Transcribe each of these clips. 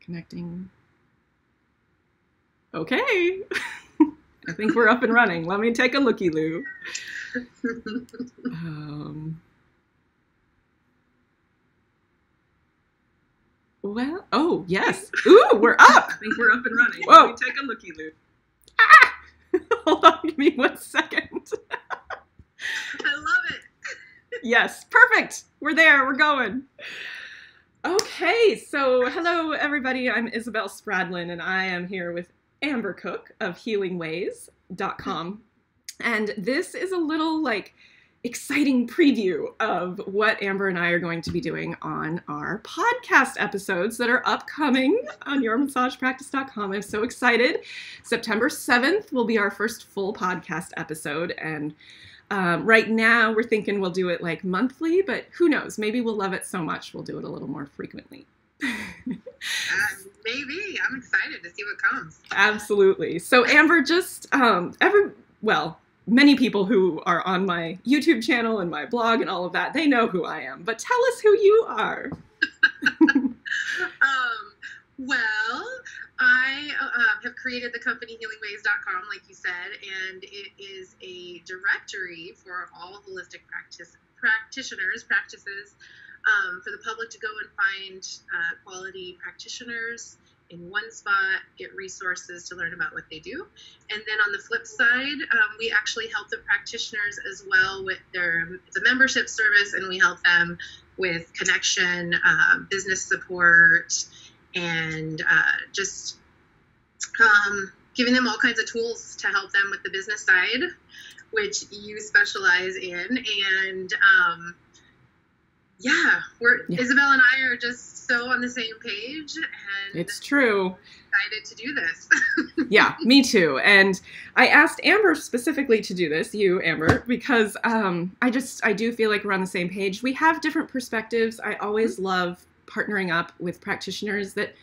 Connecting. Okay. I think we're up and running. Let me take a looky-loo. Well, oh, yes. Ooh, we're up. I think we're up and running. Whoa. Let me take a looky-loo. Ah! Hold on, give me 1 second. I love it. Yes, perfect. We're there. We're going. Okay, so hello, everybody. I'm Isabel Spradlin, and I am here with Amber Cook of healingways.com. And this is a little, exciting preview of what Amber and I are going to be doing on our podcast episodes that are upcoming on yourmassagepractice.com. I'm so excited. September 7th will be our first full podcast episode, and right now we're thinking we'll do it monthly, but who knows? Maybe we'll love it so much we'll do it a little more frequently. Maybe. I'm excited to see what comes. Absolutely. So Amber, just many people who are on my YouTube channel and my blog and all of that, they know who I am, but tell us who you are. Well, I have created the company healingways.com, like you said, and it is a directory for all holistic practices, for the public to go and find quality practitioners in one spot, get resources to learn about what they do. And then on the flip side, we actually help the practitioners as well with it's a membership service, and we help them with connection, business support, and just giving them all kinds of tools to help them with the business side, which you specialize in. And Isabel and I are just so on the same page, and it's true. Excited to do this. Yeah, me too. And I asked Amber specifically to do this, you, Amber, because I do feel like we're on the same page. We have different perspectives. I always love partnering up with practitioners that,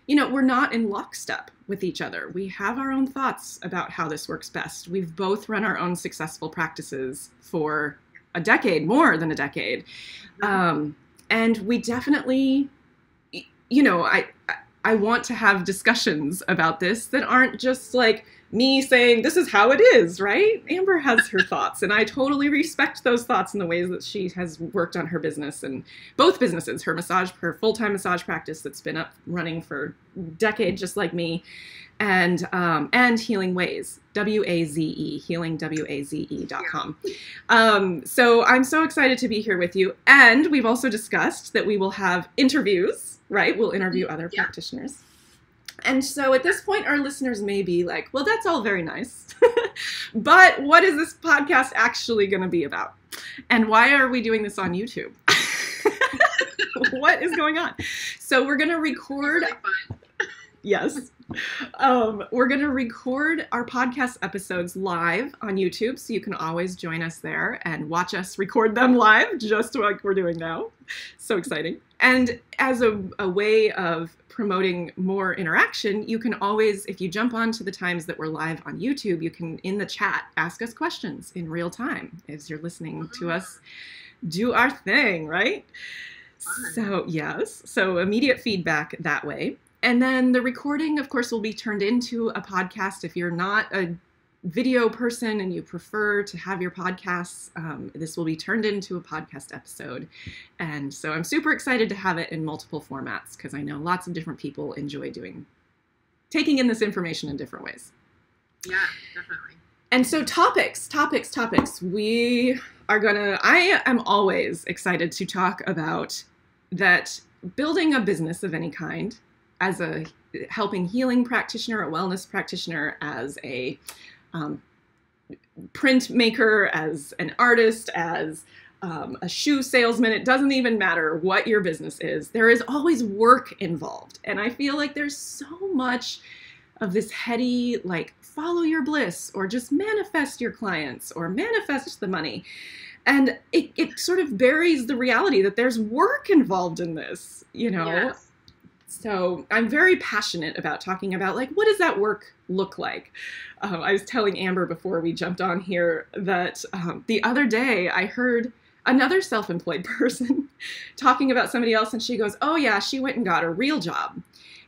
we're not in lockstep with each other. We have our own thoughts about how this works best. We've both run our own successful practices for a decade, more than a decade. And we definitely, I want to have discussions about this that aren't just me saying, this is how it is, right? Amber has her thoughts, and I totally respect those thoughts in the ways that she has worked on her business and both businesses, her full-time massage practice that's been up running for a decade, just like me, and Healing Ways, W-A-Z-E, healingwaze.com. So I'm so excited to be here with you. And we've also discussed that we will have interviews, right? We'll interview other practitioners. And so at this point, our listeners may be like, well, that's all very nice. But what is this podcast actually going to be about? And why are we doing this on YouTube? What is going on? So we're going to record. Really fun. Yes. We're going to record our podcast episodes live on YouTube, so you can always join us there and watch us record them live, just like we're doing now. So exciting. And as a way of promoting more interaction, you can always, if you jump on to the times that we're live on YouTube, you can, in the chat, ask us questions in real time as you're listening to us do our thing, right? So, yes. So immediate feedback that way. And then the recording, of course, will be turned into a podcast. If you're not a video person and you prefer to have your podcasts, this will be turned into a podcast episode. And so I'm super excited to have it in multiple formats, because I know lots of different people enjoy taking in this information in different ways. Yeah, definitely. And so topics. I am always excited to talk about that building a business of any kind, as a helping healing practitioner, a wellness practitioner, as a print maker, as an artist, as a shoe salesman. It doesn't even matter what your business is. There is always work involved. And I feel like there's so much of this heady, follow your bliss, or just manifest your clients, or manifest the money. And it sort of buries the reality that there's work involved in this, Yes. So I'm very passionate about talking about, what does that work look like? I was telling Amber before we jumped on here that the other day I heard another self-employed person talking about somebody else, and she goes, oh yeah, she went and got a real job.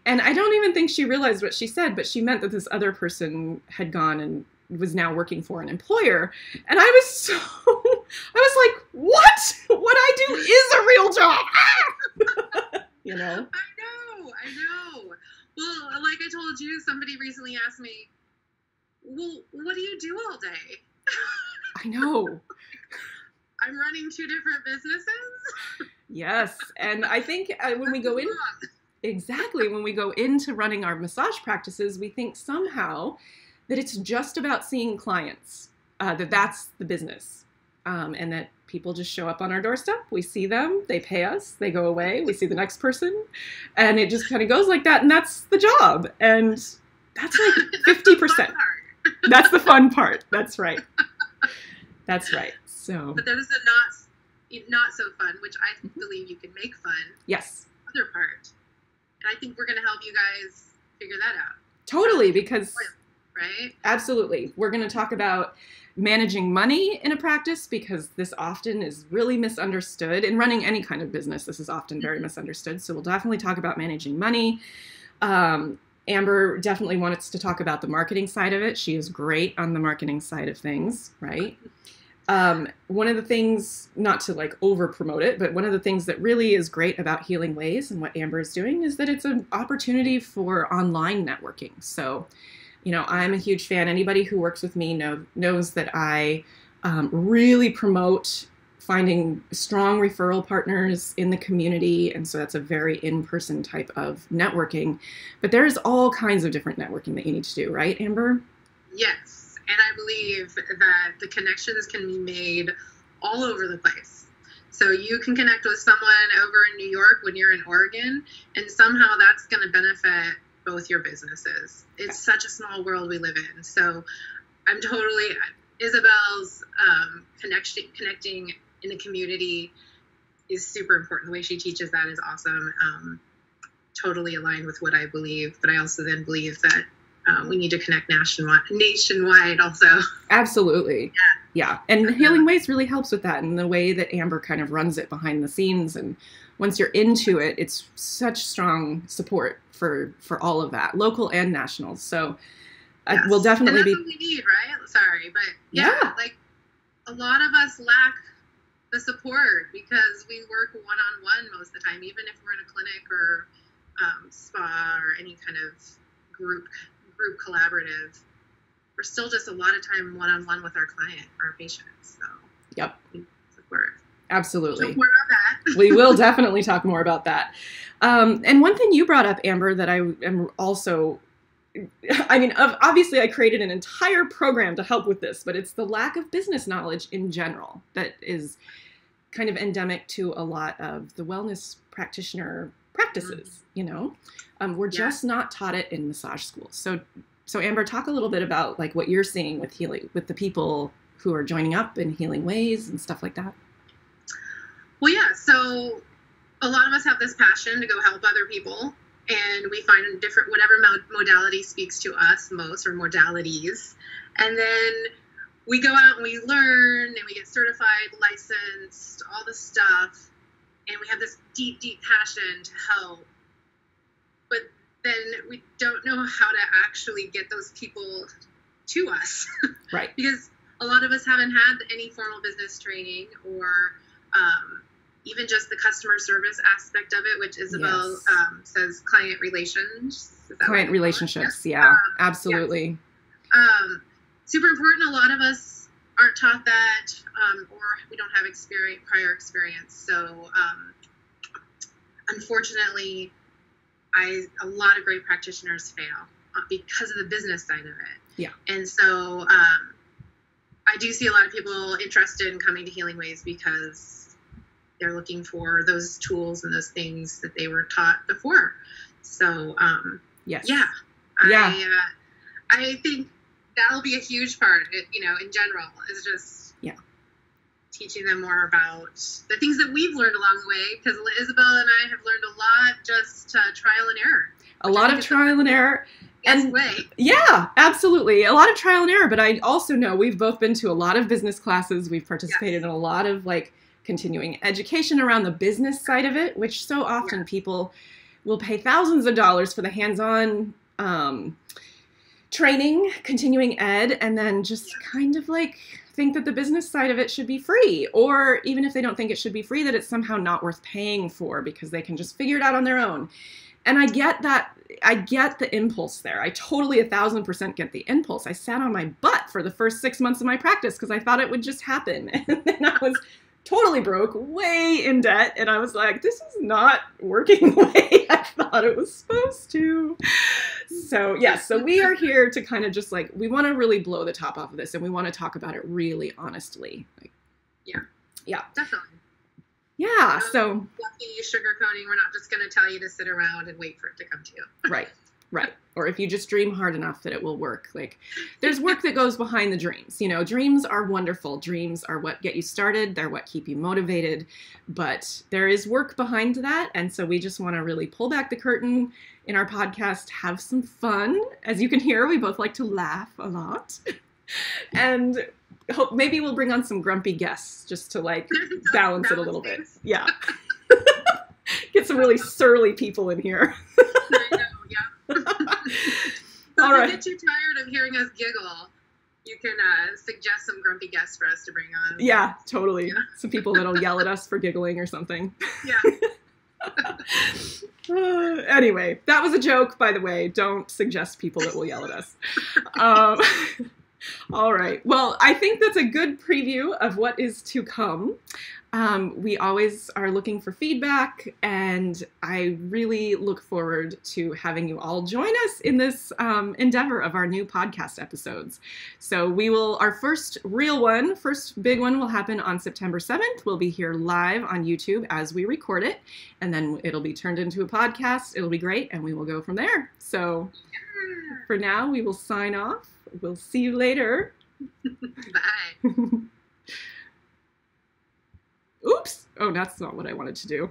And I don't even think she realized what she said, but she meant that this other person had gone and was now working for an employer. And I was like, what? What I do is a real job. You know? I know. Well, like I told you, somebody recently asked me, well, what do you do all day? I know. I'm running 2 different businesses. Yes. And I think when we go in, exactly, when we go into running our massage practices, we think somehow that it's just about seeing clients, that that's the business, and that people just show up on our doorstep, we see them, they pay us, they go away, we see the next person, and it just kind of goes like that, and that's the job. And that's like 50%. That's the fun part. That's right. That's right. So, but there's a not so fun, which I believe you can make fun. Yes. Other part. And I think we're going to help you guys figure that out. Totally, because right? Absolutely. We're going to talk about managing money in a practice, because this often is really misunderstood. In running any kind of business, this is often very misunderstood. So we'll definitely talk about managing money. Amber definitely wants to talk about the marketing side of it. She is great on the marketing side of things, right? One of the things, not to like over promote it, but one of the things that really is great about Healing Ways and what Amber is doing is that it's an opportunity for online networking. So, you know, I'm a huge fan. Anybody who works with me knows that I really promote finding strong referral partners in the community. And so that's a very in-person type of networking. But there's all kinds of different networking that you need to do, right, Amber? Yes. And I believe that the connections can be made all over the place. So you can connect with someone over in New York when you're in Oregon, and somehow that's going to benefit both your businesses. It's such a small world we live in. So I'm totally, Isabel's connecting in the community is super important. The way she teaches that is awesome. Totally aligned with what I believe, but I also then believe that we need to connect nationwide also. Absolutely. Yeah. And Healing Ways really helps with that, and the way that Amber kind of runs it behind the scenes. And once you're into it, it's such strong support for all of that, local and national. So yes. We'll definitely and that's what we need, right? Sorry, but yeah, like a lot of us lack the support because we work one-on-one most of the time, even if we're in a clinic or spa or any kind of group collaborative. We're still just a lot of time one-on-one with our client, our patients. So yep, support. Absolutely. Talk more about that. We will definitely talk more about that. And one thing you brought up, Amber, that I am also, I mean, obviously I created an entire program to help with this, but it's the lack of business knowledge in general that is kind of endemic to a lot of the wellness practitioner practices, you know? We're just not taught it in massage schools. So Amber, talk a little bit about like what you're seeing with the people who are joining up in Healing Ways and stuff like that. Well, yeah. So a lot of us have this passion to go help other people, and we find different, whatever modality speaks to us most, or modalities. And then we go out and we learn and we get certified, licensed, all the stuff. And we have this deep, deep passion to help. But then we don't know how to actually get those people to us. Right. Because a lot of us haven't had any formal business training, or even just the customer service aspect of it, which Isabel says client relations. Client relationships, yeah, absolutely. Yes. Super important. A lot of us aren't taught that, or we don't have prior experience. So unfortunately, a lot of great practitioners fail because of the business side of it. Yeah. And so I do see a lot of people interested in coming to Healing Ways because they're looking for those tools and those things that they were taught before. So yes. Yeah. I think that'll be a huge part, in general, is just teaching them more about the things that we've learned along the way, because Isabel and I have learned a lot, just trial and error. A lot of trial and error. And way. Yeah, absolutely. A lot of trial and error. But I also know we've both been to a lot of business classes. We've participated in a lot of continuing education around the business side of it, which so often people, will pay thousands of dollars for the hands-on training, continuing ed, and then just kind of like think that the business side of it should be free. Or even if they don't think it should be free, that it's somehow not worth paying for because they can just figure it out on their own. And I get that. I get the impulse there. I totally 1,000% get the impulse. I sat on my butt for the first 6 months of my practice because I thought it would just happen. And then I was totally broke, way in debt. And I was like, this is not working the way I thought it was supposed to. So yes, so we are here to kind of just like, we want to really blow the top off of this and we want to talk about it really honestly. Like, yeah. Definitely. Yeah, so lucky sugarcoating. We're not just going to tell you to sit around and wait for it to come to you. Right. Or if you just dream hard enough that it will work. Like, there's work that goes behind the dreams. You know, dreams are wonderful. Dreams are what get you started. They're what keep you motivated. But there is work behind that. And so we just want to really pull back the curtain in our podcast, have some fun. As you can hear, we both like to laugh a lot. And hope maybe we'll bring on some grumpy guests just to like balance it a little bit. Yeah. Get some really surly people in here. I know, yeah. All right. If you get too tired of hearing us giggle, you can suggest some grumpy guests for us to bring on. Yeah, totally. Yeah. Some people that'll yell at us for giggling or something. Yeah. Anyway, that was a joke, by the way. Don't suggest people that will yell at us. All right. Well, I think that's a good preview of what is to come. We always are looking for feedback, and I really look forward to having you all join us in this endeavor of our new podcast episodes. So our first big one will happen on September 7th. We'll be here live on YouTube as we record it, and then it'll be turned into a podcast. It'll be great, and we will go from there. So for now, we will sign off. We'll see you later. Bye. Oops. Oh, that's not what I wanted to do.